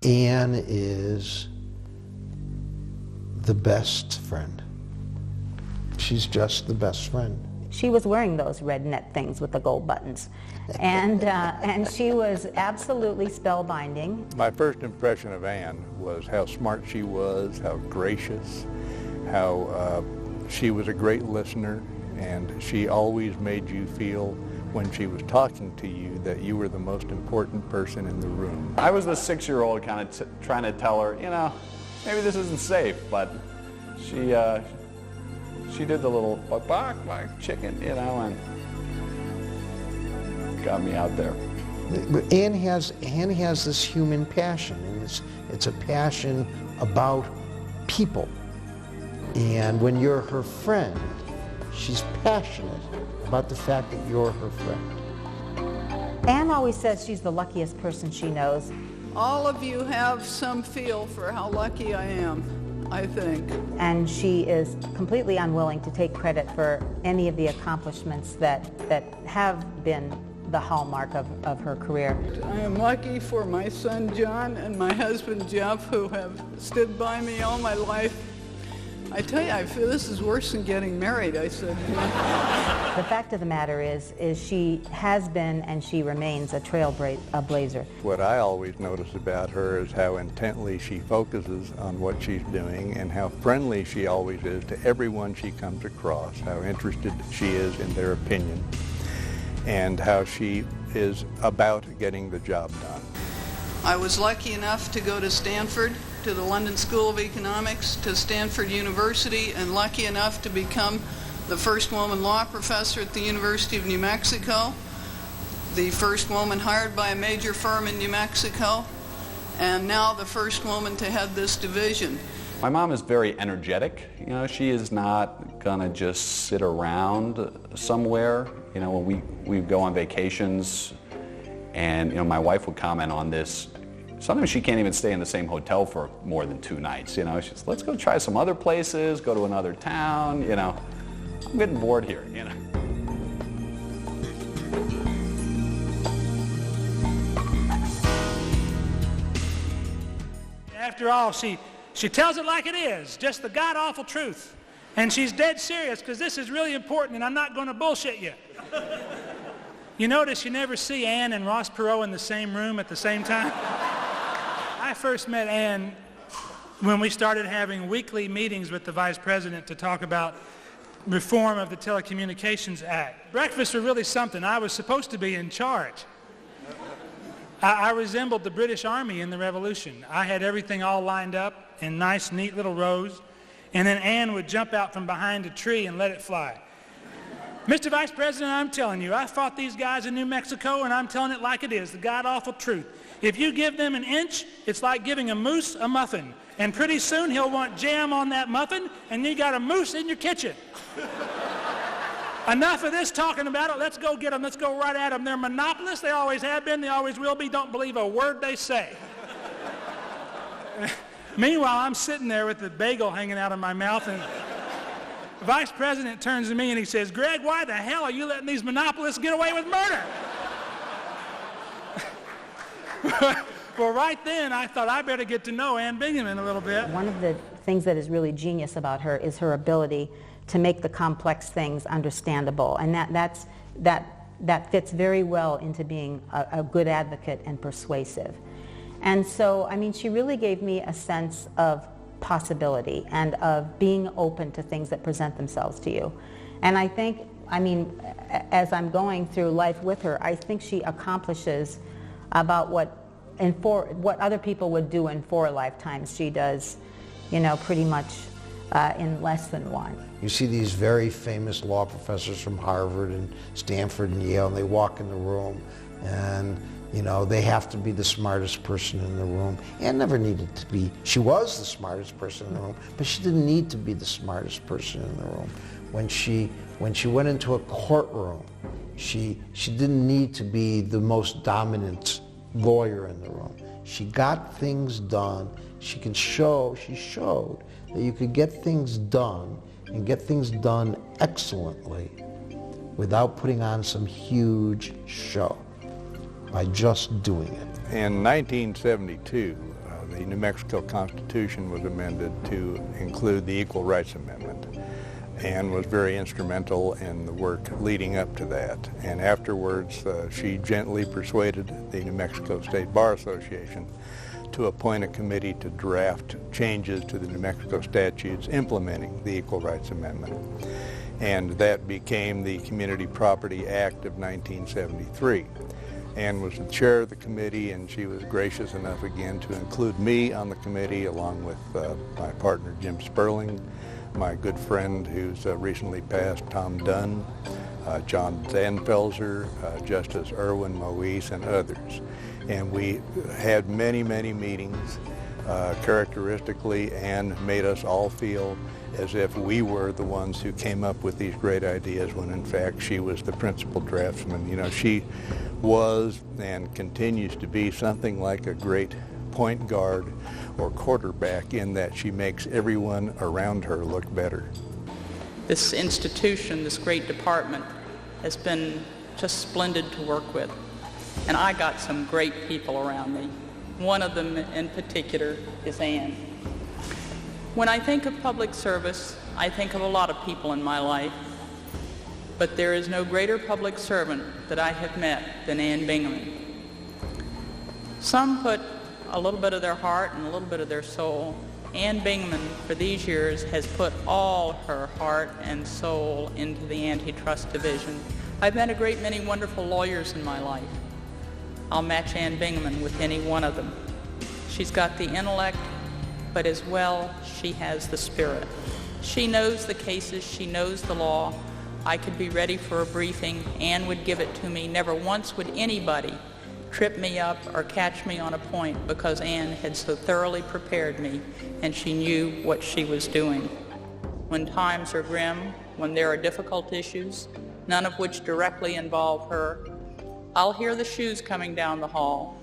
Anne is the best friend. She's just the best friend. She was wearing those red net things with the gold buttons, and she was absolutely spellbinding. My first impression of Anne was how smart she was, how gracious, how she was a great listener, and she always made you feel when she was talking to you that you were the most important person in the room. I was the 6-year-old kind of trying to tell her, you know, maybe this isn't safe, but she did the little bark chicken, you know, and got me out there. Anne has this human passion, and it's a passion about people. And when you're her friend, she's passionate about the fact that you're her friend. Anne always says she's the luckiest person she knows. All of you have some feel for how lucky I am, I think. And she is completely unwilling to take credit for any of the accomplishments that have been the hallmark of her career. I am lucky for my son John and my husband Jeff, who have stood by me all my life. I tell you, I feel this is worse than getting married, I said. The fact of the matter is she has been and she remains a trailblazer. What I always notice about her is how intently she focuses on what she's doing and how friendly she always is to everyone she comes across, how interested she is in their opinion, and how she is about getting the job done. I was lucky enough to go to Stanford, to the London School of Economics, to Stanford University, and lucky enough to become the first woman law professor at the University of New Mexico, the first woman hired by a major firm in New Mexico, and now the first woman to head this division. My mom is very energetic. You know, she is not gonna just sit around somewhere. You know, when we go on vacations, and you know, my wife would comment on this. Sometimes she can't even stay in the same hotel for more than 2 nights. You know, she's, let's go try some other places, go to another town. You know, I'm getting bored here. You know. After all, she tells it like it is, just the god-awful truth. And she's dead serious, because this is really important, and I'm not going to bullshit you. You notice you never see Anne and Ross Perot in the same room at the same time? I first met Anne when we started having weekly meetings with the Vice President to talk about reform of the Telecommunications Act. Breakfasts were really something. I was supposed to be in charge. I resembled the British Army in the Revolution. I had everything all lined up in nice, neat little rows, and then Anne would jump out from behind a tree and let it fly. Mr. Vice President, I'm telling you, I fought these guys in New Mexico, and I'm telling it like it is, the god-awful truth. If you give them an inch, it's like giving a moose a muffin. And pretty soon he'll want jam on that muffin, and you got a moose in your kitchen. Enough of this talking about it. Let's go get them. Let's go right at them. They're monopolists. They always have been. They always will be. Don't believe a word they say. Meanwhile, I'm sitting there with the bagel hanging out of my mouth, and the Vice President turns to me and he says, "Greg, why the hell are you letting these monopolists get away with murder?" Well, right then, I thought I better get to know Anne Bingaman a little bit. One of the things that is really genius about her is her ability to make the complex things understandable, and that fits very well into being a good advocate and persuasive. And so, I mean, she really gave me a sense of possibility and of being open to things that present themselves to you. And I think, I mean, as I'm going through life with her, I think she accomplishes about what other people would do in 4 lifetimes. She does, you know, pretty much in less than 1. You see these very famous law professors from Harvard and Stanford and Yale, and they walk in the room, and you know, they have to be the smartest person in the room. Anne never needed to be. She was the smartest person in the room, but she didn't need to be the smartest person in the room. When she went into a courtroom, she didn't need to be the most dominant lawyer in the room. She got things done. She showed that you could get things done and get things done excellently without putting on some huge show, by just doing it. In 1972, the New Mexico Constitution was amended to include the Equal Rights Amendment, and was very instrumental in the work leading up to that. And afterwards, she gently persuaded the New Mexico State Bar Association to appoint a committee to draft changes to the New Mexico statutes implementing the Equal Rights Amendment. And that became the Community Property Act of 1973. Ann was the chair of the committee, and she was gracious enough again to include me on the committee along with my partner Jim Sperling, my good friend who's recently passed, Tom Dunn, John Zanfelser, Justice Irwin Moise, and others. And we had many, many meetings. Characteristically, Ann made us all feel as if we were the ones who came up with these great ideas when in fact she was the principal draftsman. You know, she was and continues to be something like a great point guard or quarterback in that she makes everyone around her look better. This institution, this great department, has been just splendid to work with. And I got some great people around me. One of them in particular is Ann. When I think of public service, I think of a lot of people in my life, but there is no greater public servant that I have met than Ann Bingaman. Some put a little bit of their heart and a little bit of their soul. Ann Bingaman, for these years, has put all her heart and soul into the antitrust division. I've met a great many wonderful lawyers in my life. I'll match Ann Bingaman with any one of them. She's got the intellect, but as well, she has the spirit. She knows the cases, she knows the law. I could be ready for a briefing. Ann would give it to me. Never once would anybody trip me up or catch me on a point because Ann had so thoroughly prepared me and she knew what she was doing. When times are grim, when there are difficult issues, none of which directly involve her, I'll hear the shoes coming down the hall.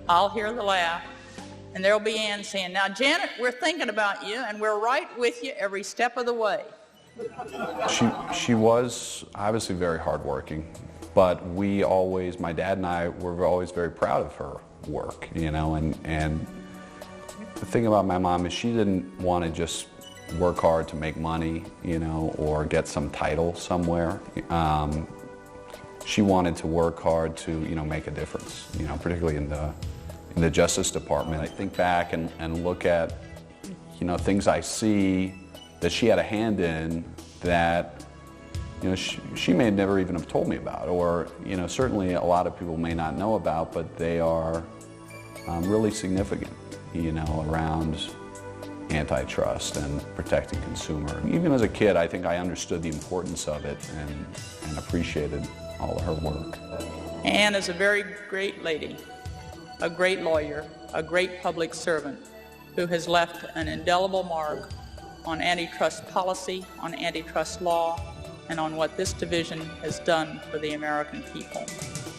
I'll hear the laugh, and there'll be Ann saying, "Now, Janet, we're thinking about you, and we're right with you every step of the way." She was obviously very hardworking, but we always, my dad and I, were always very proud of her work, you know, and the thing about my mom is she didn't want to just work hard to make money, you know, or get some title somewhere. She wanted to work hard to, you know, make a difference, you know, particularly in the Justice Department. I think back and look at, you know, things I see that she had a hand in that, you know, she may never even have told me about, or, you know, certainly a lot of people may not know about, but they are really significant, you know, around antitrust and protecting consumer. Even as a kid, I think I understood the importance of it and appreciated all of her work. Ann is a very great lady, a great lawyer, a great public servant who has left an indelible mark on antitrust policy, on antitrust law, and on what this division has done for the American people.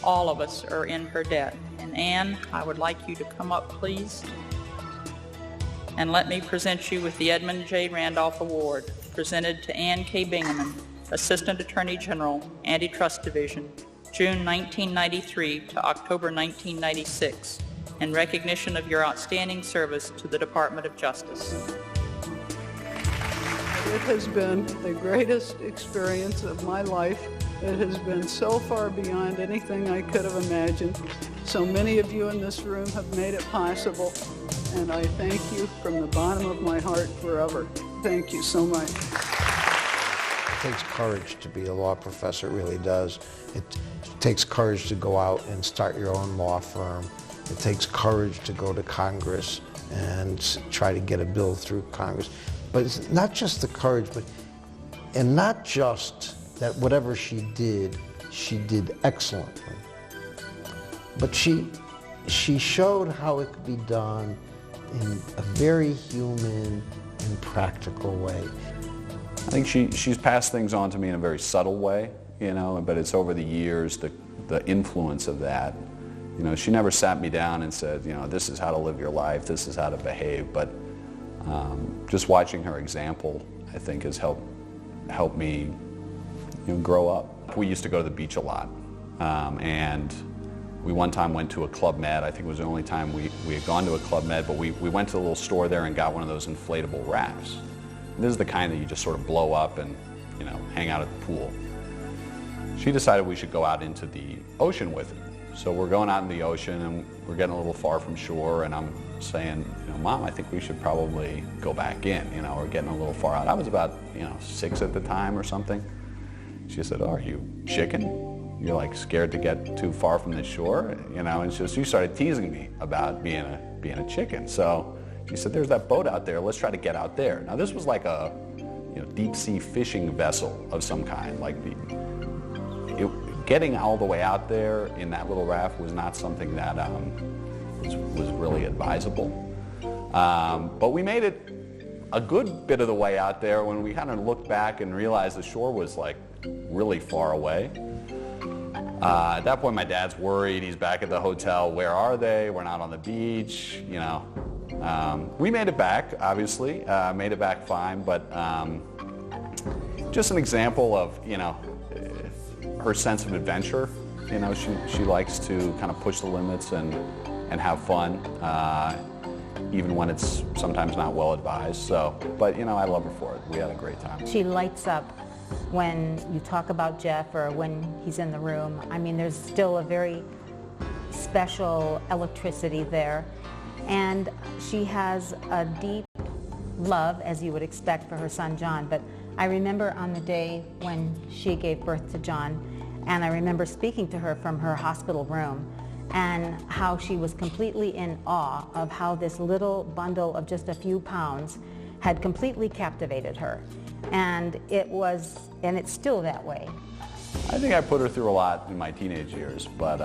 All of us are in her debt. And Ann, I would like you to come up, please, and let me present you with the Edmund J. Randolph Award, presented to Ann K. Bingaman, Assistant Attorney General, Antitrust Division, June 1993 to October 1996, in recognition of your outstanding service to the Department of Justice. It has been the greatest experience of my life. It has been so far beyond anything I could have imagined. So many of you in this room have made it possible, and I thank you from the bottom of my heart forever. Thank you so much. It takes courage to be a law professor, it really does. It takes courage to go out and start your own law firm. It takes courage to go to Congress and try to get a bill through Congress. But it's not just the courage, and not just that whatever she did excellently. But she showed how it could be done in a very human and practical way. I think she's passed things on to me in a very subtle way, you know, but it's over the years, the influence of that. You know, she never sat me down and said, you know, this is how to live your life, this is how to behave, but just watching her example, I think, has helped me, you know, grow up. We used to go to the beach a lot, and We one time went to a Club Med. I think it was the only time we had gone to a Club Med, but we went to the little store there and got one of those inflatable rafts. And this is the kind that you just sort of blow up and, you know, hang out at the pool. She decided we should go out into the ocean with it. So we're going out in the ocean and we're getting a little far from shore, and I'm saying, you know, Mom, I think we should probably go back in. You know, we're getting a little far out. I was about, you know, 6 at the time or something. She said, "Oh, are you chicken? You're like scared to get too far from the shore?" You know, and she started teasing me about being a chicken. So she said, "There's that boat out there. Let's try to get out there." Now this was like a, you know, deep sea fishing vessel of some kind. Like getting all the way out there in that little raft was not something that was really advisable. But we made it a good bit of the way out there when we kind of looked back and realized the shore was like really far away. At that point, my dad's worried. He's back at the hotel. Where are they? We're not on the beach. You know, we made it back. Obviously, made it back fine. But just an example of, you know, her sense of adventure. You know, she likes to kind of push the limits and have fun, even when it's sometimes not well advised. So, but you know, I love her for it. We had a great time. She lights up when you talk about Jeff or when he's in the room. I mean, there's still a very special electricity there. And she has a deep love, as you would expect, for her son John. But I remember on the day when she gave birth to John, and I remember speaking to her from her hospital room, and how she was completely in awe of how this little bundle of just a few pounds had completely captivated her. And it's still that way. I think I put her through a lot in my teenage years, but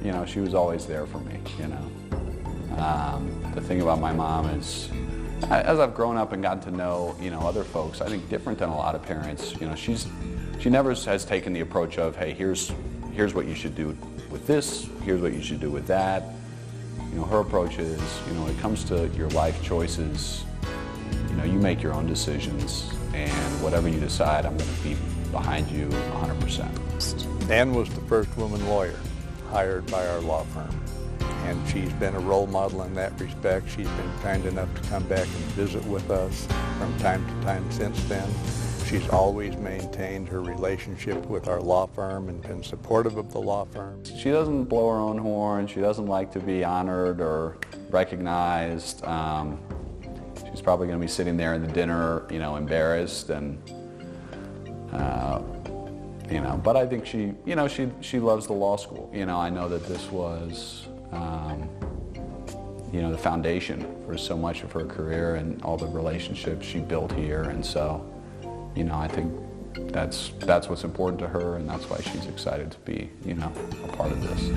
you know, she was always there for me, you know. The thing about my mom is, as I've grown up and gotten to know, you know, other folks, I think different than a lot of parents, you know, she never has taken the approach of, hey, here's what you should do with this, here's what you should do with that. You know, her approach is, you know, when it comes to your life choices, you know, you make your own decisions, and whatever you decide, I'm going to be behind you 100%. Ann was the first woman lawyer hired by our law firm, and she's been a role model in that respect. She's been kind enough to come back and visit with us from time to time since then. She's always maintained her relationship with our law firm and been supportive of the law firm. She doesn't blow her own horn. She doesn't like to be honored or recognized. She's probably going to be sitting there in the dinner, you know, embarrassed, and you know. But I think she, you know, she loves the law school. You know, I know that this was, you know, the foundation for so much of her career and all the relationships she built here, and so, you know, I think that's what's important to her, and that's why she's excited to be, you know, a part of this.